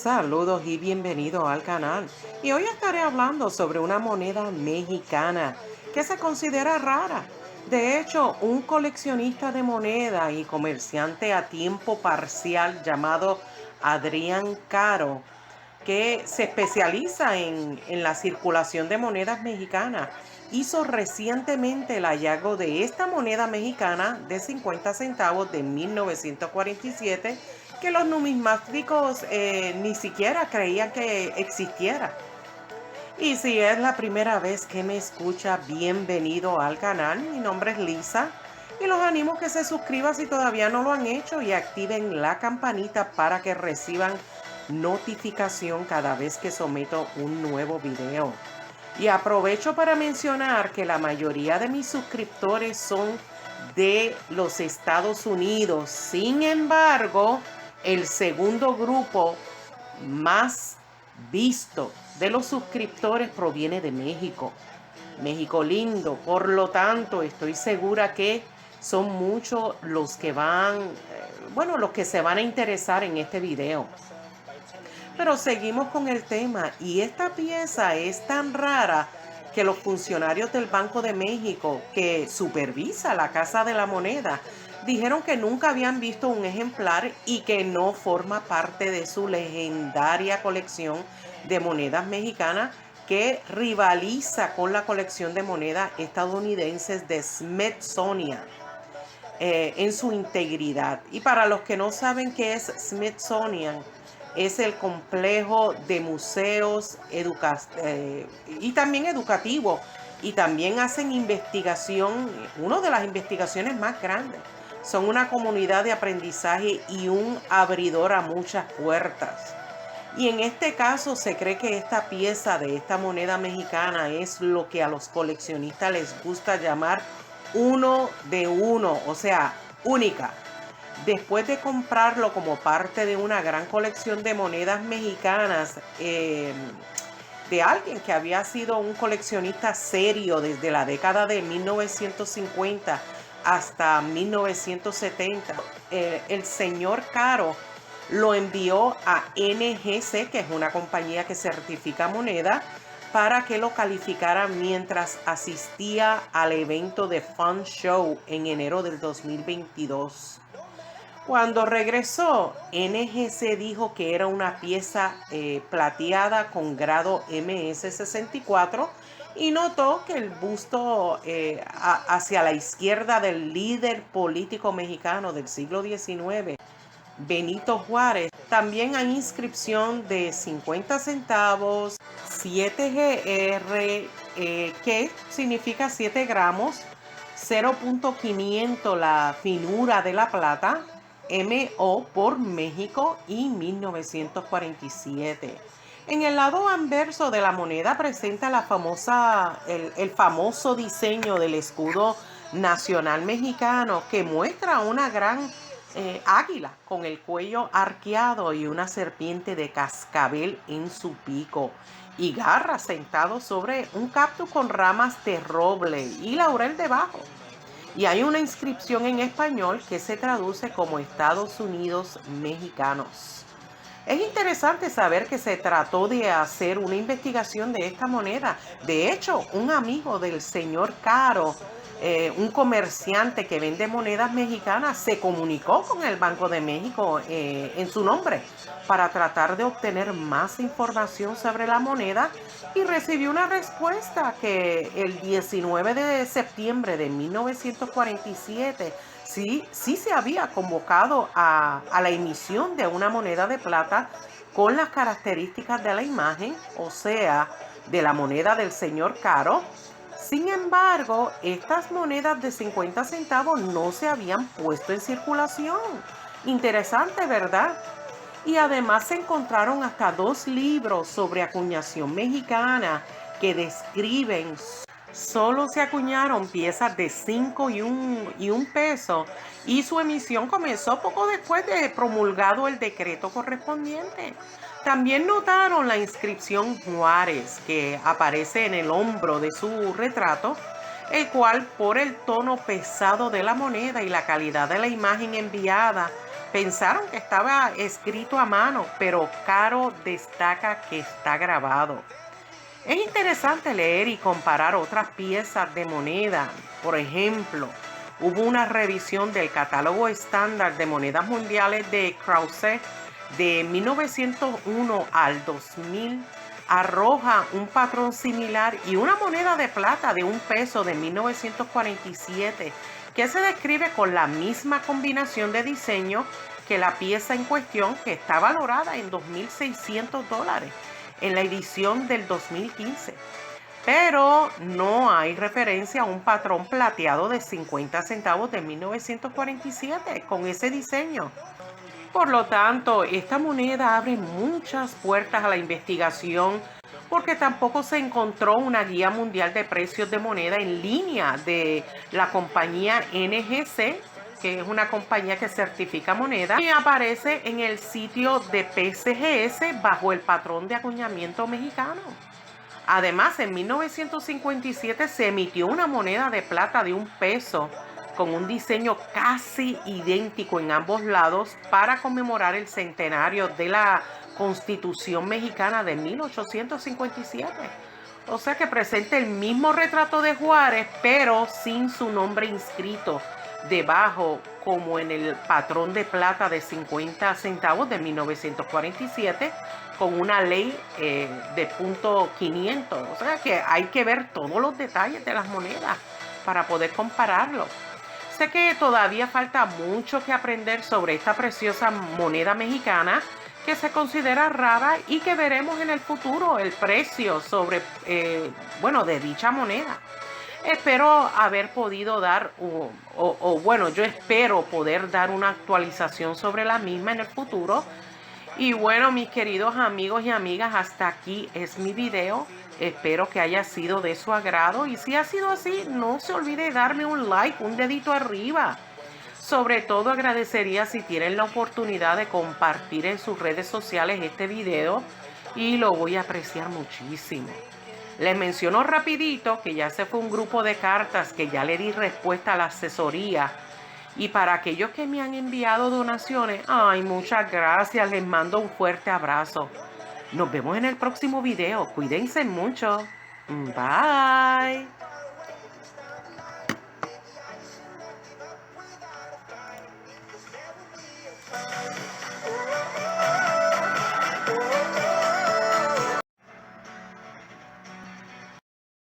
Saludos y bienvenido al canal. Y hoy estaré hablando sobre una moneda mexicana que se considera rara. De hecho, un coleccionista de moneda y comerciante a tiempo parcial llamado Adrián Caro, que se especializa en la circulación de monedas mexicanas, hizo recientemente el hallazgo de esta moneda mexicana de 50 centavos de 1947 que los numismáticos ni siquiera creían que existiera. Y si es la primera vez que me escucha, bienvenido al canal. Mi nombre es Lisa y los animo a que se suscriban si todavía no lo han hecho y activen la campanita para que reciban notificación cada vez que someto un nuevo video. Y aprovecho para mencionar que la mayoría de mis suscriptores son de los Estados Unidos. Sin embargo, el segundo grupo más visto de los suscriptores proviene de México. México lindo. Por lo tanto, estoy segura que son muchos los que los que se van a interesar en este video. Pero seguimos con el tema y esta pieza es tan rara que los funcionarios del Banco de México que supervisa la Casa de la Moneda dijeron que nunca habían visto un ejemplar y que no forma parte de su legendaria colección de monedas mexicanas que rivaliza con la colección de monedas estadounidenses de Smithsonian en su integridad. Y para los que no saben qué es Smithsonian, es el complejo de museos y también educativo. Y también hacen investigación, una de las investigaciones más grandes. Son una comunidad de aprendizaje y un abridor a muchas puertas. Y en este caso se cree que esta pieza de esta moneda mexicana es lo que a los coleccionistas les gusta llamar uno de uno, o sea, única. Después de comprarlo como parte de una gran colección de monedas mexicanas, de alguien que había sido un coleccionista serio desde la década de 1950 hasta 1970, el señor Caro lo envió a NGC, que es una compañía que certifica moneda, para que lo calificara mientras asistía al evento de Fun Show en enero del 2022. Cuando regresó, NGC dijo que era una pieza plateada con grado MS64 y notó que el busto hacia la izquierda del líder político mexicano del siglo XIX, Benito Juárez, también hay inscripción de 50 centavos, 7GR, que significa 7 gramos, 0.500 la finura de la plata, MO por México y 1947. En el lado anverso de la moneda presenta el famoso diseño del escudo nacional mexicano que muestra una gran águila con el cuello arqueado y una serpiente de cascabel en su pico y garra sentado sobre un cactus con ramas de roble y laurel debajo. Y hay una inscripción en español que se traduce como Estados Unidos mexicanos. Es interesante saber que se trató de hacer una investigación de esta moneda. De hecho, un amigo del señor Caro, un comerciante que vende monedas mexicanas, se comunicó con el Banco de México en su nombre para tratar de obtener más información sobre la moneda y recibió una respuesta que el 19 de septiembre de 1947 sí se había convocado a la emisión de una moneda de plata con las características de la imagen, o sea, de la moneda del señor Caro. Sin embargo, estas monedas de 50 centavos no se habían puesto en circulación. Interesante, ¿verdad? Y además se encontraron hasta 2 libros sobre acuñación mexicana que describen. Solo se acuñaron piezas de 5 y un peso y su emisión comenzó poco después de promulgado el decreto correspondiente. También notaron la inscripción Juárez que aparece en el hombro de su retrato, el cual por el tono pesado de la moneda y la calidad de la imagen enviada Pensaron que estaba escrito a mano, pero Caro destaca que está grabado. Es interesante leer y comparar otras piezas de moneda. Por ejemplo, hubo una revisión del catálogo estándar de monedas mundiales de Krause de 1901 al 2000. Arroja un patrón similar y una moneda de plata de $1 de 1947 que se describe con la misma combinación de diseño que la pieza en cuestión, que está valorada en $2.600 en la edición del 2015. Pero no hay referencia a un patrón plateado de 50 centavos de 1947 con ese diseño. Por lo tanto, esta moneda abre muchas puertas a la investigación porque tampoco se encontró una guía mundial de precios de moneda en línea de la compañía NGC, que es una compañía que certifica moneda, y aparece en el sitio de PCGS bajo el patrón de acuñamiento mexicano. Además, en 1957 se emitió una moneda de plata de $1 con un diseño casi idéntico en ambos lados para conmemorar el centenario de la Constitución Mexicana de 1857. O sea que presenta el mismo retrato de Juárez, pero sin su nombre inscrito debajo, como en el patrón de plata de 50 centavos de 1947, con una ley de .500. O sea que hay que ver todos los detalles de las monedas para poder compararlo. Sé que todavía falta mucho que aprender sobre esta preciosa moneda mexicana que se considera rara y que veremos en el futuro el precio de dicha moneda. Espero haber podido dar, yo espero poder dar una actualización sobre la misma en el futuro. Y bueno, mis queridos amigos y amigas, hasta aquí es mi video. Espero que haya sido de su agrado y si ha sido así, no se olvide de darme un like, un dedito arriba. Sobre todo agradecería si tienen la oportunidad de compartir en sus redes sociales este video y lo voy a apreciar muchísimo. Les menciono rapidito que ya se fue un grupo de cartas que ya le di respuesta a la asesoría. Y para aquellos que me han enviado donaciones, ay, muchas gracias, les mando un fuerte abrazo. Nos vemos en el próximo video. Cuídense mucho. Bye.